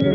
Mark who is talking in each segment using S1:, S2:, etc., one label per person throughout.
S1: My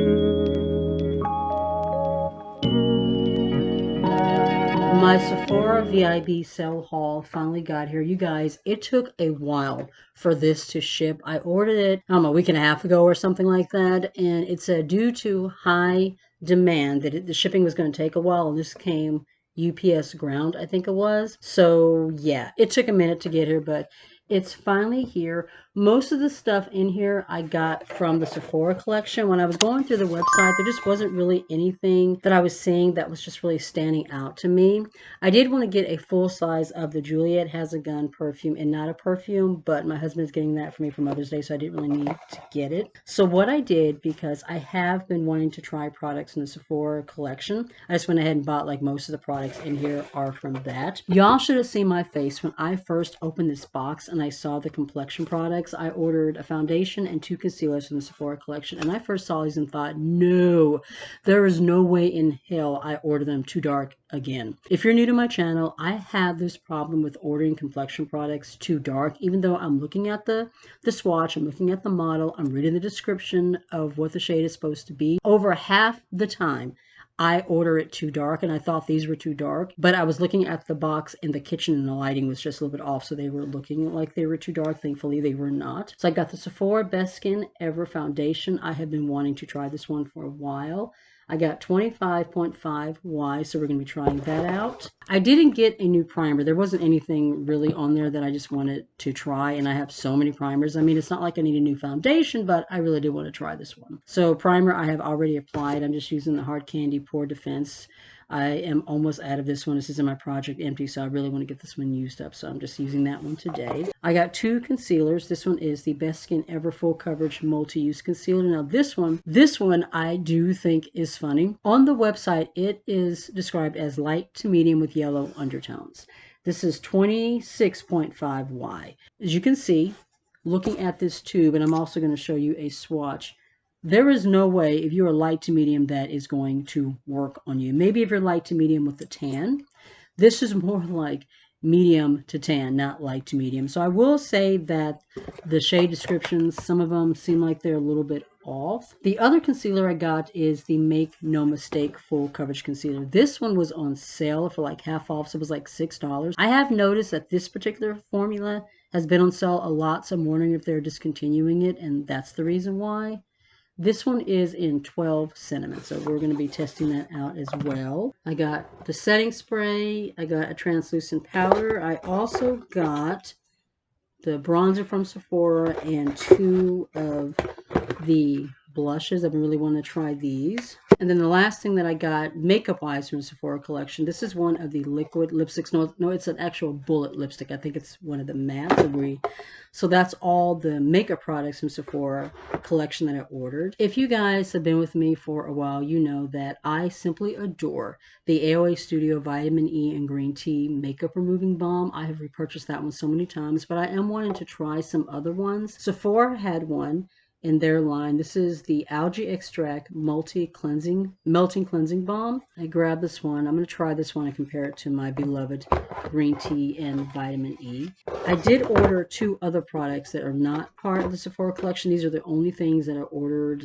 S1: Sephora VIB Sale haul finally got here. You guys, it took a while for this to ship. I ordered it, I don't know, a week and a half ago or something like that. And it said due to high demand that the shipping was going to take a while. And this came UPS ground, I think it was. So yeah, it took a minute to get here, but it's finally here. Most of the stuff in here I got from the Sephora collection. When I was going through the website, there just wasn't really anything that I was seeing that was just really standing out to me. I did want to get a full size of the Juliet Has a Gun perfume and not a perfume, but my husband's getting that for me for Mother's Day, so I didn't really need to get it. So what I did, because I have been wanting to try products in the Sephora collection, I just went ahead and bought like most of the products in here are from that. Y'all should have seen my face when I first opened this box and I saw the complexion products. I ordered a foundation and 2 concealers from the Sephora collection, and I first saw these and thought, no, there is no way in hell I order them too dark again. If you're new to my channel, I have this problem with ordering complexion products too dark. Even though I'm looking at the swatch, I'm looking at the model, I'm reading the description of what the shade is supposed to be, over half the time I order it too dark, and I thought these were too dark, but I was looking at the box in the kitchen and the lighting was just a little bit off, so they were looking like they were too dark. Thankfully, they were not. So I got the Sephora Best Skin Ever Foundation. I have been wanting to try this one for a while. I got 25.5 Y, so we're going to be trying that out. I didn't get a new primer. There wasn't anything really on there that I just wanted to try, and I have so many primers. I mean, it's not like I need a new foundation, but I really do want to try this one. So primer I have already applied. I'm just using the Hard Candy Pore Defense. I am almost out of this one. This is in my project empty, so I really want to get this one used up, so I'm just using that one today. I got 2 concealers. This one is the Best Skin Ever Full Coverage Multi-Use Concealer. Now this one I do think is funny. On the website, it is described as light to medium with yellow undertones. This is 26.5 Y. As you can see, looking at this tube, and I'm also going to show you a swatch, there is no way if you're light to medium that is going to work on you. Maybe if you're light to medium with the tan. This is more like medium to tan, not light to medium. So I will say that the shade descriptions, some of them seem like they're a little bit off. The other concealer I got is the Make No Mistake Full Coverage Concealer. This one was on sale for like half off, so it was like $6. I have noticed that this particular formula has been on sale a lot, so I'm wondering if they're discontinuing it, and that's the reason why. This one is in 12 cinnamon, so we're going to be testing that out as well. I got the setting spray. I got a translucent powder. I also got the bronzer from Sephora and 2 of the blushes. I've been really wanting to try these. And then the last thing that I got, makeup-wise, from the Sephora collection, this is one of the liquid lipsticks. No, it's an actual bullet lipstick. I think it's one of the mattes. So that's all the makeup products from Sephora collection that I ordered. If you guys have been with me for a while, you know that I simply adore the AOA Studio Vitamin E and Green Tea Makeup Removing Balm. I have repurchased that one so many times, but I am wanting to try some other ones. Sephora had one in their line. This is the Algae Extract Melting Cleansing Balm. I grabbed this one. I'm going to try this one and compare it to my beloved Green Tea and Vitamin E. I did order 2 other products that are not part of the Sephora collection. These are the only things that I ordered,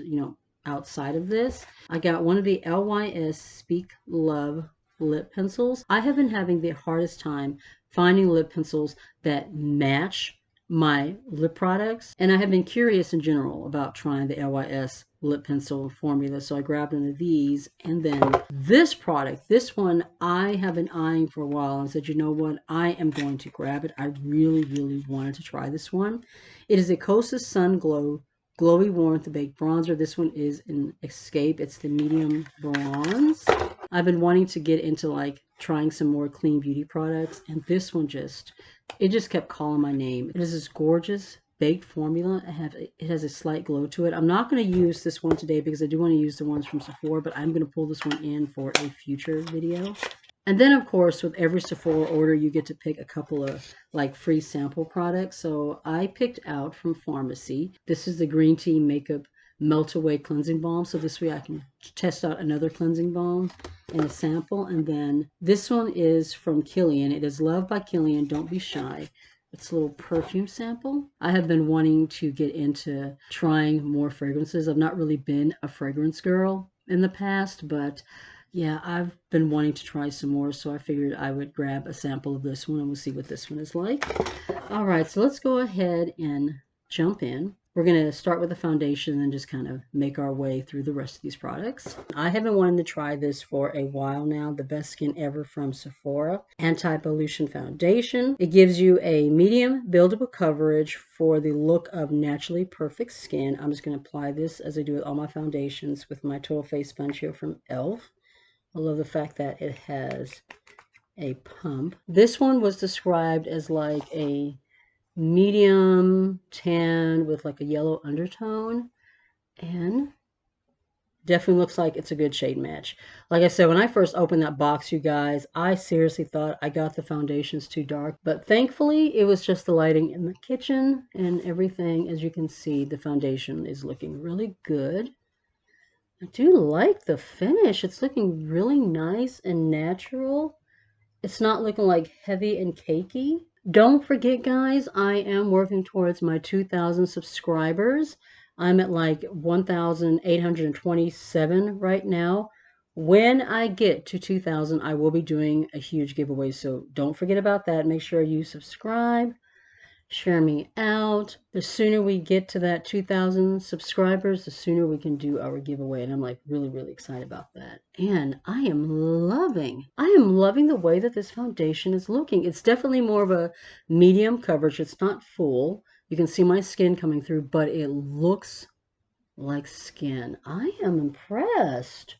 S1: outside of this. I got one of the LYS Speak Love lip pencils. I have been having the hardest time finding lip pencils that match my lip products, and I have been curious in general about trying the LYS lip pencil formula, so I grabbed one of these. And then this product, this one I have been eyeing for a while and said, you know what, I am going to grab it. I really wanted to try this one. It is a Kosas Sun Glow Glowy Warmth Baked Bronzer. This one is an Escape. It's the medium bronze. I've been wanting to get into like trying some more clean beauty products, and this one it just kept calling my name. It is this gorgeous baked formula. It has a slight glow to it. I'm not going to use this one today because I do want to use the ones from Sephora, but I'm going to pull this one in for a future video. And then, of course, with every Sephora order, you get to pick a couple of like free sample products. So I picked out from Pharmacy. This is the Green Tea Makeup Melt Away Cleansing Balm. So this way I can test out another cleansing balm in a sample. And then this one is from Kilian. It is Love by Kilian. Don't Be Shy. It's a little perfume sample. I have been wanting to get into trying more fragrances. I've not really been a fragrance girl in the past, but yeah, I've been wanting to try some more, so I figured I would grab a sample of this one and we'll see what this one is like. All right, so let's go ahead and jump in. We're going to start with the foundation and just kind of make our way through the rest of these products. I have been wanting to try this for a while now, the Best Skin Ever from Sephora Anti-Pollution Foundation. It gives you a medium buildable coverage for the look of naturally perfect skin. I'm just going to apply this as I do with all my foundations with my Total Face Sponge here from e.l.f. I love the fact that it has a pump. This one was described as like a medium tan with like a yellow undertone, and definitely looks like it's a good shade match. Like I said, when I first opened that box, you guys, I seriously thought I got the foundations too dark, but thankfully it was just the lighting in the kitchen and everything. As you can see, the foundation is looking really good. I do like the finish. It's looking really nice and natural. It's not looking like heavy and cakey. Don't forget, guys, I am working towards my 2,000 subscribers. I'm at like 1,827 right now. When I get to 2,000, I will be doing a huge giveaway. So don't forget about that. Make sure you subscribe. Share me out. The sooner we get to that 2,000 subscribers, the sooner we can do our giveaway. And I'm like really, really excited about that. And I am loving the way that this foundation is looking. It's definitely more of a medium coverage. It's not full. You can see my skin coming through, but it looks like skin. I am impressed.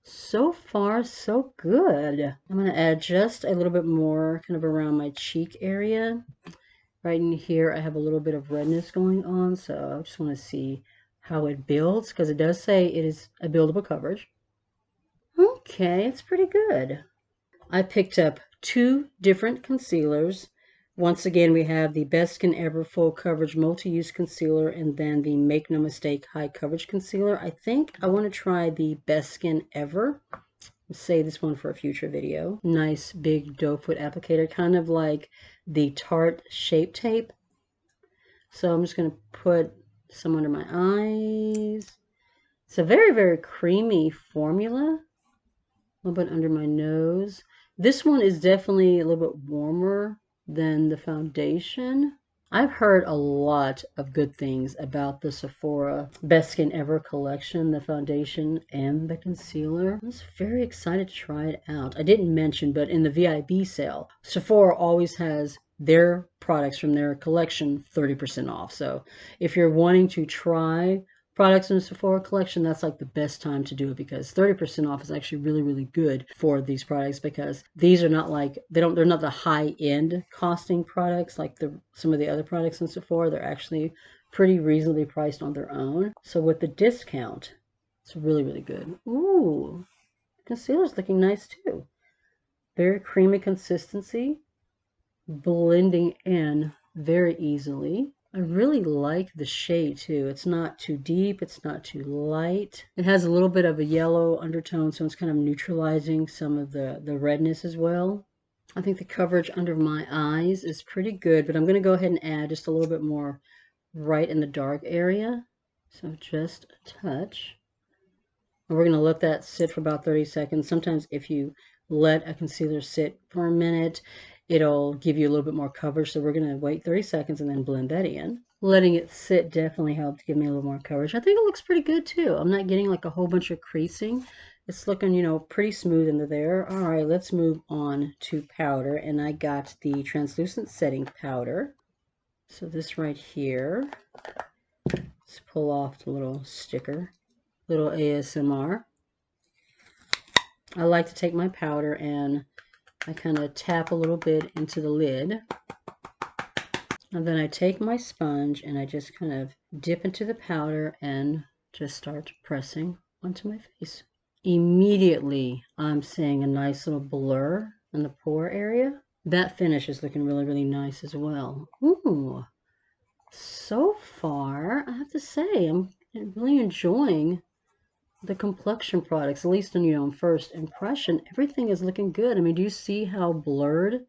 S1: So far, so good. I'm going to add just a little bit more kind of around my cheek area. Right in here, I have a little bit of redness going on, so I just want to see how it builds, because it does say it is a buildable coverage. Okay, it's pretty good. I picked up 2 different concealers. Once again, we have the Best Skin Ever Full Coverage Multi-Use Concealer and then the Make No Mistake High Coverage Concealer. I think I want to try the Best Skin Ever. Save this one for a future video. Nice big doe foot applicator, kind of like the Tarte Shape Tape. So I'm just going to put some under my eyes. It's a very, very creamy formula. A little bit under my nose. This one is definitely a little bit warmer than the foundation. I've heard a lot of good things about the Sephora Best Skin Ever collection, the foundation and the concealer. I was very excited to try it out. I didn't mention, but in the VIB sale, Sephora always has their products from their collection 30% off. So if you're wanting to try products in the Sephora collection, that's like the best time to do it, because 30% off is actually really, really good for these products, because these are not like, they're not the high end costing products like some of the other products in Sephora. They're actually pretty reasonably priced on their own. So with the discount, it's really, really good. Ooh, concealer's looking nice too. Very creamy consistency, blending in very easily. I really like the shade too. It's not too deep, it's not too light. It has a little bit of a yellow undertone, so it's kind of neutralizing some of the redness as well. I think the coverage under my eyes is pretty good, but I'm going to go ahead and add just a little bit more right in the dark area. So just a touch. And we're going to let that sit for about 30 seconds. Sometimes if you let a concealer sit for a minute, it'll give you a little bit more coverage. So we're going to wait 30 seconds and then blend that in. Letting it sit definitely helped give me a little more coverage. I think it looks pretty good too. I'm not getting like a whole bunch of creasing. It's looking, you know, pretty smooth into there. All right, let's move on to powder. And I got the translucent setting powder. So this right here. Let's pull off the little sticker. Little ASMR. I like to take my powder and I kind of tap a little bit into the lid. And then I take my sponge and I just kind of dip into the powder and just start pressing onto my face. Immediately, I'm seeing a nice little blur in the pore area. That finish is looking really, really nice as well. Ooh, so far, I have to say, I'm really enjoying the complexion products, at least on, you know, first impression. Everything is looking good. I mean, do you see how blurred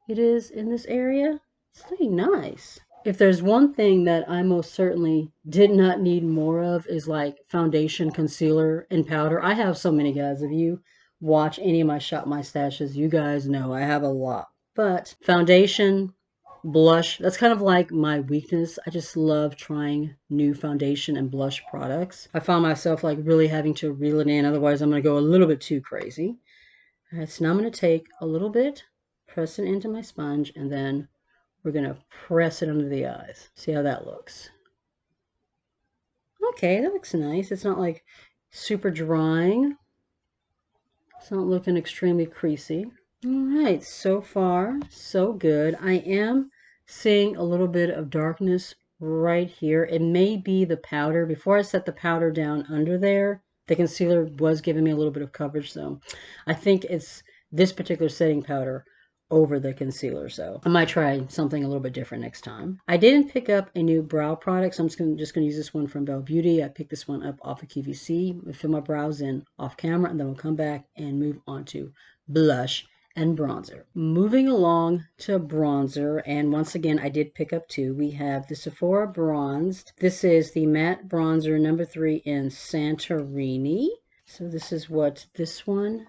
S1: it is in this area. It's pretty nice. If there's one thing that I most certainly did not need more of is like foundation, concealer, and powder. I have so many, guys. If you watch any of my Shop My Stashes, you guys know I have a lot. But foundation, blush, that's kind of like my weakness. I just love trying new foundation and blush products. I found myself like really having to reel it in, otherwise I'm going to go a little bit too crazy. All right, so now I'm going to take a little bit, press it into my sponge, and then we're going to press it under the eyes. See how that looks. Okay, that looks nice. It's not like super drying. It's not looking extremely creasy. All right, so far, so good. I am seeing a little bit of darkness right here. It may be the powder. Before I set the powder down under there, the concealer was giving me a little bit of coverage, so I think it's this particular setting powder over the concealer, so I might try something a little bit different next time. I didn't pick up a new brow product, so I'm just gonna use this one from Belle Beauty. I picked this one up off of QVC. I'll fill my brows in off camera, and then we'll come back and move on to blush and bronzer. Moving along to bronzer, and once again, I did pick up two. We have the Sephora Bronzed. This is the matte bronzer number 3 in Santorini. So this is what this one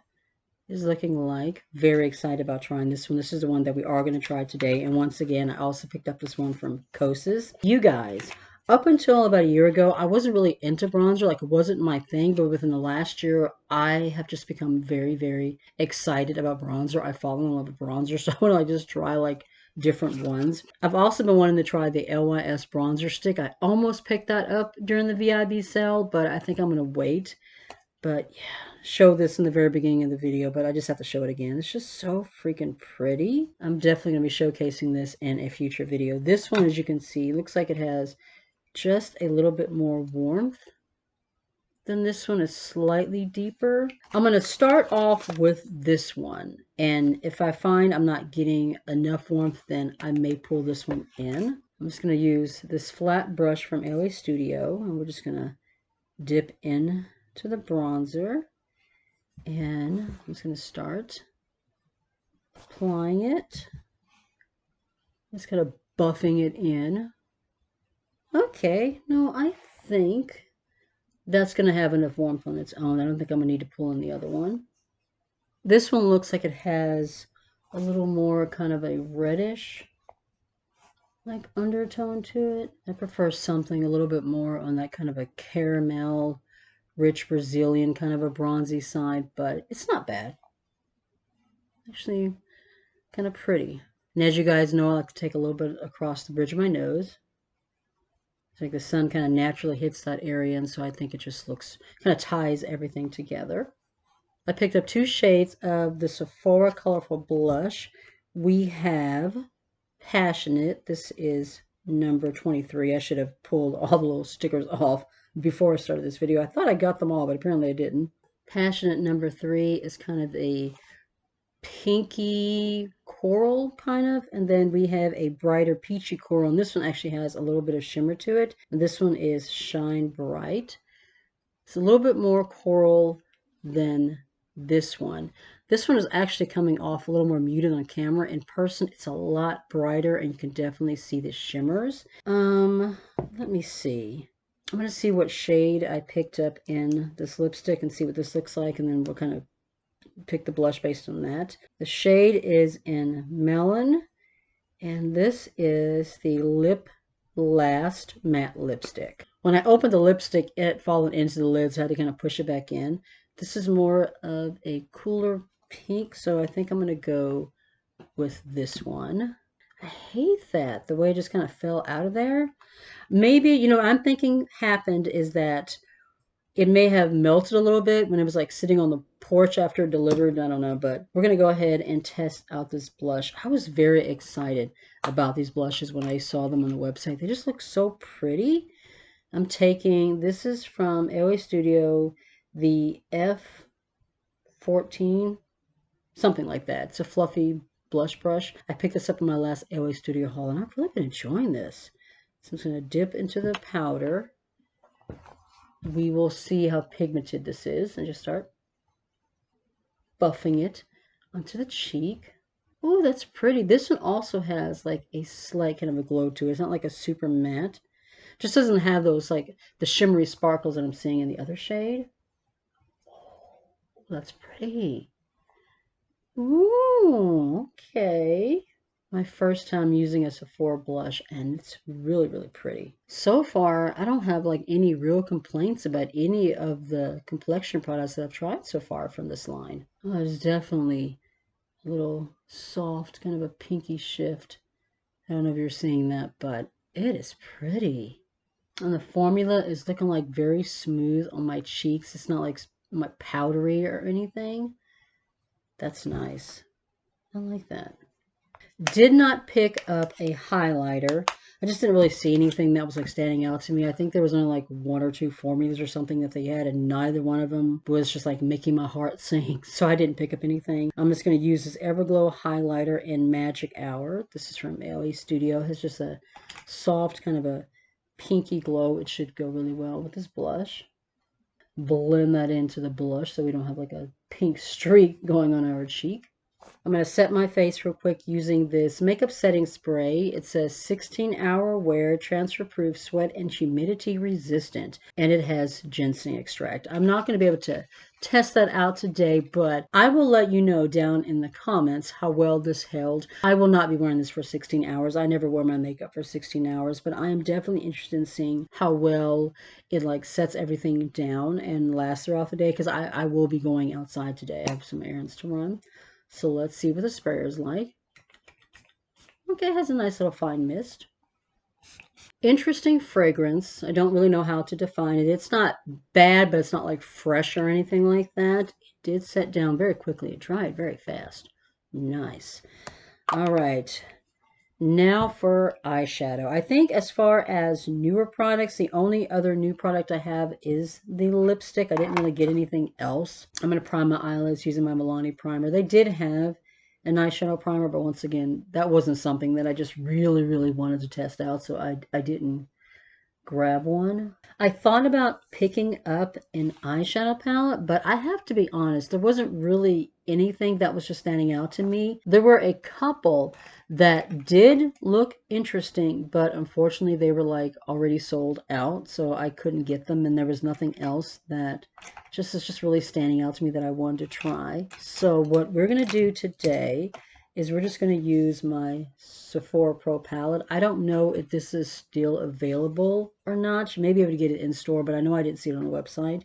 S1: is looking like. Very excited about trying this one. This is the one that we are going to try today. And once again, I also picked up this one from Kosas. You guys, up until about a year ago, I wasn't really into bronzer. Like, it wasn't my thing. But within the last year, I have just become very, very excited about bronzer. I've fallen in love with bronzer. So I want to just try like different ones. I've also been wanting to try the LYS bronzer stick. I almost picked that up during the VIB sale, but I think I'm going to wait. But yeah, show this in the very beginning of the video, but I just have to show it again. It's just so freaking pretty. I'm definitely going to be showcasing this in a future video. This one, as you can see, looks like it has just a little bit more warmth than this one. Is slightly deeper. I'm going to start off with this one, and if I find I'm not getting enough warmth, then I may pull this one in. I'm just going to use this flat brush from LA Studio, and we're just going to dip in to the bronzer, and I'm just going to start applying it. Just kind of buffing it in. Okay, no, I think that's going to have enough warmth on its own. I don't think I'm going to need to pull in the other one. This one looks like it has a little more kind of a reddish like undertone to it. I prefer something a little bit more on that kind of a caramel, rich Brazilian kind of a bronzy side, but it's not bad. Actually, kind of pretty. And as you guys know, I like to take a little bit across the bridge of my nose. It's like the sun kind of naturally hits that area, and so I think it just looks, kind of ties everything together. I picked up 2 shades of the Sephora Colorful Blush. We have Passionate. This is number 23. I should have pulled all the little stickers off before I started this video. I thought I got them all, but apparently I didn't. Passionate number 3 is kind of a pinky coral kind of, and then we have a brighter peachy coral, and this one actually has a little bit of shimmer to it, and this one is Shine Bright. It's a little bit more coral than this one. This one is actually coming off a little more muted on camera. In person, it's a lot brighter, and you can definitely see the shimmers. Let me see. I'm going to see what shade I picked up in this lipstick and see what this looks like, and then we'll kind of pick the blush based on that. The shade is in Melon, and this is the Lip Last Matte Lipstick. When I opened the lipstick, it had fallen into the lid, so I had to kind of push it back in. This is more of a cooler pink, so I think I'm going to go with this one. I hate that, the way it just kind of fell out of there. Maybe, you know, what I'm thinking happened is that it may have melted a little bit when it was like sitting on the porch after it delivered. I don't know, but we're going to go ahead and test out this blush. I was very excited about these blushes when I saw them on the website. They just look so pretty. I'm taking, this is from LA Studio, the F14, something like that. It's a fluffy blush brush. I picked this up in my last LA Studio haul, and I've really been enjoying this. So I'm just going to dip into the powder. We will see how pigmented this is, and just start buffing it onto the cheek. Oh, that's pretty. This one also has like a slight kind of a glow to it. It's not like a super matte. Just doesn't have those like the shimmery sparkles that I'm seeing in the other shade. Oh, that's pretty. Ooh, okay. My first time using a Sephora blush, and it's really, really pretty. So far, I don't have like any real complaints about any of the complexion products that I've tried so far from this line. Oh, it's definitely a little soft, kind of a pinky shift. I don't know if you're seeing that, but it is pretty. And the formula is looking like very smooth on my cheeks. It's not like powdery or anything. That's nice. I like that. Did not pick up a highlighter. I just didn't really see anything that was like standing out to me. I think there was only like one or two formulas or something that they had, and neither one of them was just like making my heart sing. So I didn't pick up anything. I'm just going to use this Everglow highlighter in Magic Hour. This is from LE Studio. It's just a soft kind of a pinky glow. It should go really well with this blush. Blend that into the blush so we don't have like a pink streak going on our cheek. I'm going to set my face real quick using this makeup setting spray. It says 16-hour wear, transfer proof, sweat and humidity resistant, and it has ginseng extract. I'm not going to be able to test that out today, but I will let you know down in the comments how well this held. I will not be wearing this for 16 hours. I never wear my makeup for 16 hours, but I am definitely interested in seeing how well it like sets everything down and lasts throughout the day, because I will be going outside today. I have some errands to run. So let's see what the sprayer is like. Okay, it has a nice little fine mist. Interesting fragrance. I don't really know how to define it. It's not bad, but it's not like fresh or anything like that. It did set down very quickly. It dried very fast. Nice. All right. Now for eyeshadow. I think as far as newer products, the only other new product I have is the lipstick. I didn't really get anything else. I'm going to prime my eyelids using my Milani primer. They did have an eyeshadow primer, but once again, that wasn't something that I just really, really wanted to test out, so I didn't grab one. I thought about picking up an eyeshadow palette, but I have to be honest, there wasn't really anything that was just standing out to me. There were a couple that did look interesting, but unfortunately they were like already sold out, so I couldn't get them, and there was nothing else that just is just really standing out to me that I wanted to try. So what we're going to do today is we're just going to use my Sephora Pro palette. I don't know if this is still available or not. You may be able to get it in store, but I know I didn't see it on the website.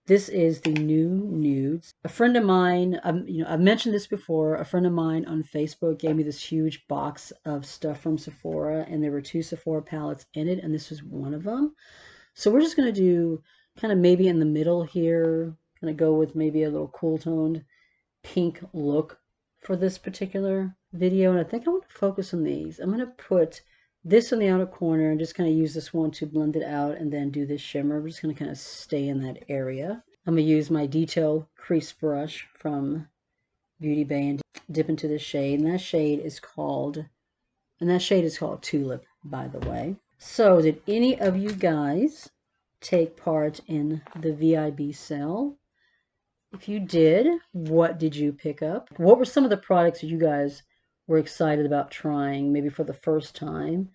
S1: This is the new Nudes. A friend of mine, I've mentioned this before, a friend of mine on Facebook gave me this huge box of stuff from Sephora, and there were two Sephora palettes in it, and this was one of them. So we're just going to do kind of maybe in the middle here, kind of go with maybe a little cool toned pink look for this particular video, and I think I want to focus on these. I'm going to put this on the outer corner and just kind of use this one to blend it out and then do this shimmer. We're just going to kind of stay in that area. I'm going to use my detail crease brush from Beauty Bay and dip into this shade, and that shade is called Tulip, by the way. So did any of you guys take part in the VIB sale? If you did, what did you pick up? What were some of the products that you guys were excited about trying, maybe for the first time,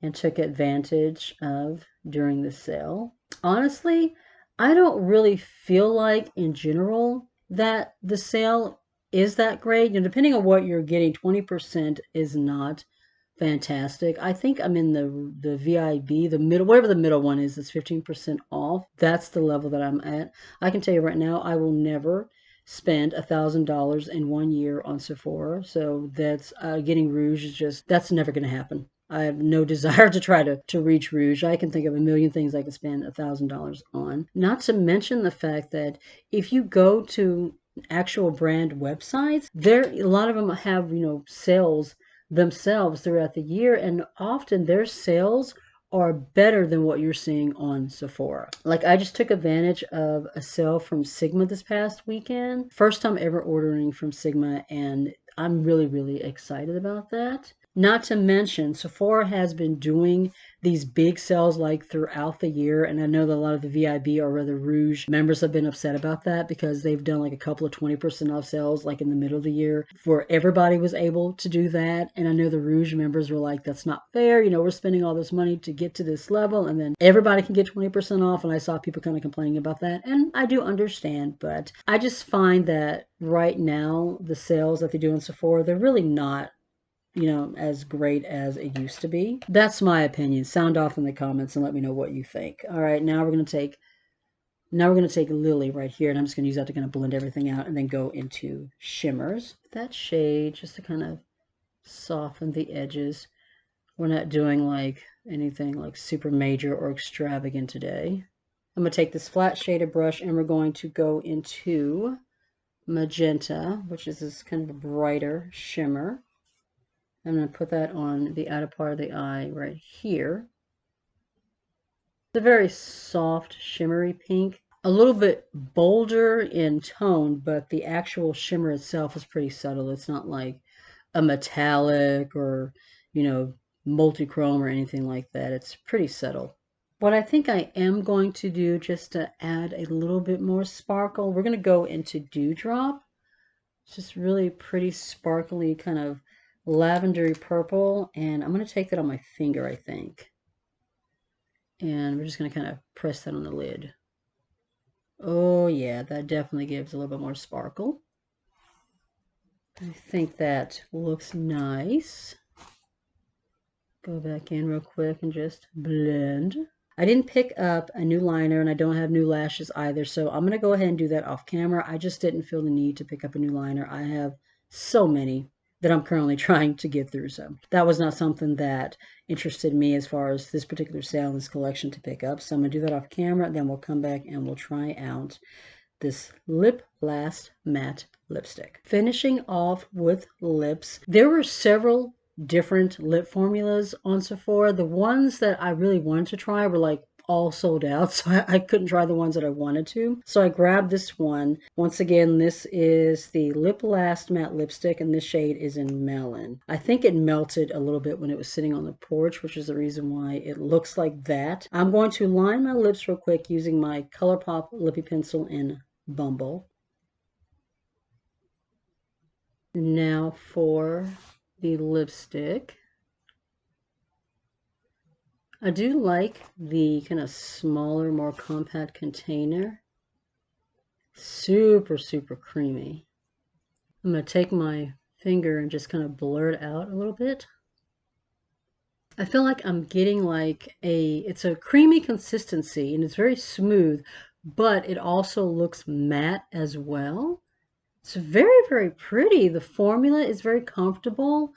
S1: and took advantage of during the sale? Honestly, I don't really feel like, in general, that the sale is that great. Depending on what you're getting, 20% is not fantastic. I think I'm in the VIB, the middle, whatever the middle one is, it's 15% off. That's the level that I'm at. I can tell you right now, I will never spend $1,000 in 1 year on Sephora. So that's getting Rouge is just, that's never going to happen. I have no desire to try to reach Rouge. I can think of a million things I could spend $1,000 on. Not to mention the fact that if you go to actual brand websites, a lot of them have, sales themselves throughout the year, and often their sales are better than what you're seeing on Sephora. Like, I just took advantage of a sale from Sigma this past weekend. First time ever ordering from Sigma, and I'm really, really excited about that. Not to mention, Sephora has been doing these big sales like throughout the year, and I know that a lot of the VIB or rather Rouge members have been upset about that because they've done like a couple of 20% off sales like in the middle of the year where everybody was able to do that. And I know the Rouge members were like, that's not fair. You know, we're spending all this money to get to this level and then everybody can get 20% off. And I saw people kind of complaining about that. And I do understand, but I just find that right now the sales that they do in Sephora, they're really not, you know, as great as it used to be. That's my opinion. Sound off in the comments and let me know what you think. All right, now we're going to take Lily right here, and I'm just going to use that to kind of blend everything out and then go into shimmers. That shade just to kind of soften the edges. We're not doing like anything like super major or extravagant today. I'm going to take this flat shaded brush and we're going to go into magenta, which is this kind of a brighter shimmer. I'm going to put that on the outer part of the eye right here. It's a very soft, shimmery pink. A little bit bolder in tone, but the actual shimmer itself is pretty subtle. It's not like a metallic or, you know, multi-chrome or anything like that. It's pretty subtle. What I think I am going to do just to add a little bit more sparkle, we're going to go into Dewdrop. It's just really pretty sparkly kind of lavendery purple, and I'm going to take that on my finger, I think. And we're just going to kind of press that on the lid. Oh yeah, that definitely gives a little bit more sparkle. I think that looks nice. Go back in real quick and just blend. I didn't pick up a new liner and I don't have new lashes either, so I'm going to go ahead and do that off camera. I just didn't feel the need to pick up a new liner. I have so many that I'm currently trying to get through, so that was not something that interested me as far as this particular sale, this collection to pick up. So I'm going to do that off camera, then we'll come back and we'll try out this Lip Last Matte Lipstick. Finishing off with lips, there were several different lip formulas on Sephora. The ones that I really wanted to try were like all sold out, so I couldn't try the ones that I wanted to. So I grabbed this one. Once again, this is the Lip Last Matte Lipstick, and this shade is in Melon. I think it melted a little bit when it was sitting on the porch, which is the reason why it looks like that. I'm going to line my lips real quick using my Colourpop Lippie pencil in Bumble. Now for the lipstick. I do like the kind of smaller, more compact container. Super, super creamy. I'm going to take my finger and just kind of blur it out a little bit. I feel like I'm getting like it's a creamy consistency and it's very smooth, but it also looks matte as well. It's very, very pretty. The formula is very comfortable.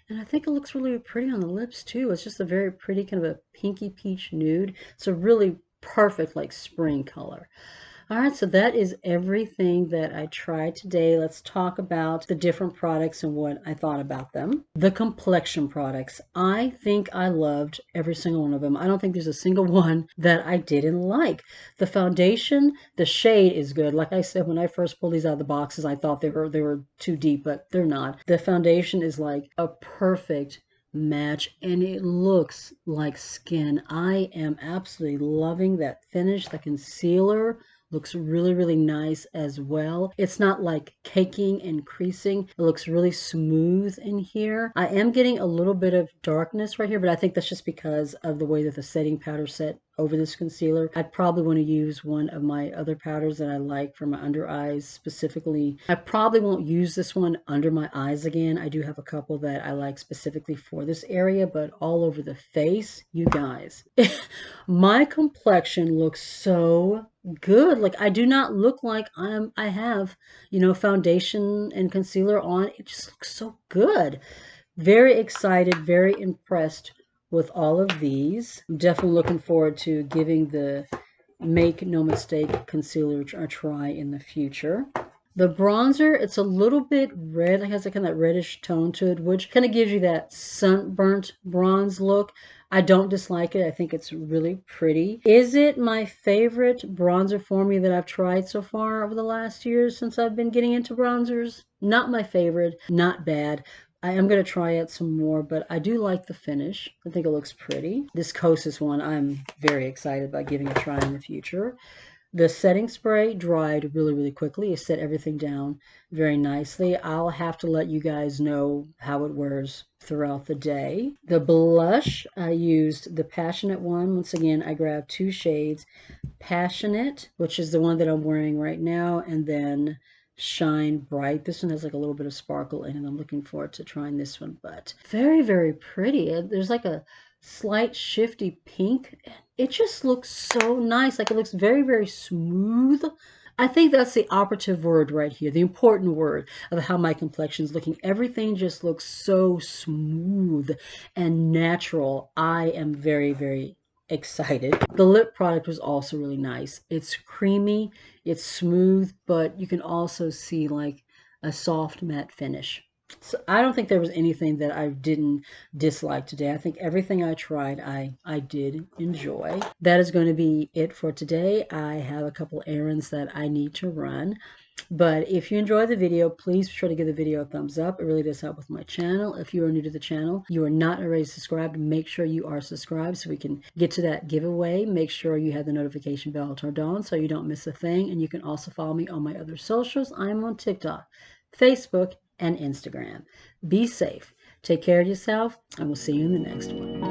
S1: And I think it looks really pretty on the lips too. It's just a very pretty kind of a pinky peach nude. It's a really perfect like spring color. All right, so that is everything that I tried today. Let's talk about the different products and what I thought about them. The complexion products. I think I loved every single one of them. I don't think there's a single one that I didn't like. The foundation, the shade is good. Like I said, when I first pulled these out of the boxes, I thought they were too deep, but they're not. The foundation is like a perfect match and it looks like skin. I am absolutely loving that finish. The concealer looks really, really nice as well. It's not like caking and creasing. It looks really smooth in here. I am getting a little bit of darkness right here, but I think that's just because of the way that the setting powder set over this concealer. I'd probably want to use one of my other powders that I like for my under eyes specifically. I probably won't use this one under my eyes again. I do have a couple that I like specifically for this area, but all over the face, you guys, my complexion looks so good. Like I do not look like I have, you know, foundation and concealer on. It just looks so good. Very excited, very impressed with all of these. I'm definitely looking forward to giving the Make No Mistake concealer a try in the future. The bronzer, it's a little bit red. It has a kind of reddish tone to it, which kind of gives you that sunburnt bronze look. I don't dislike it. I think it's really pretty. Is it my favorite bronzer formula that I've tried so far over the last years since I've been getting into bronzers? Not my favorite, not bad. I am going to try out some more, but I do like the finish. I think it looks pretty. This Kosas one, I'm very excited about giving a try in the future. The setting spray dried really, really quickly. It set everything down very nicely. I'll have to let you guys know how it wears throughout the day. The blush, I used the Passionate one. Once again, I grabbed 2 shades. Passionate, which is the one that I'm wearing right now, and then Shine Bright. This one has like a little bit of sparkle in it. I'm looking forward to trying this one, but very, very pretty. There's like a slight shifty pink. It just looks so nice. Like it looks very, very smooth. I think that's the operative word right here, the important word of how my complexion is looking. Everything just looks so smooth and natural. I am very, very excited. The lip product was also really nice. It's creamy, it's smooth, but you can also see like a soft matte finish. So I don't think there was anything that I didn't dislike today. I think everything I tried, I did enjoy. That is going to be it for today. I have a couple errands that I need to run. But if you enjoyed the video, please be sure to give the video a thumbs up. It really does help with my channel. If you are new to the channel, you are not already subscribed, make sure you are subscribed so we can get to that giveaway. Make sure you have the notification bell turned on so you don't miss a thing. And you can also follow me on my other socials. I'm on TikTok, Facebook, and Instagram. Be safe. Take care of yourself, and we'll see you in the next one.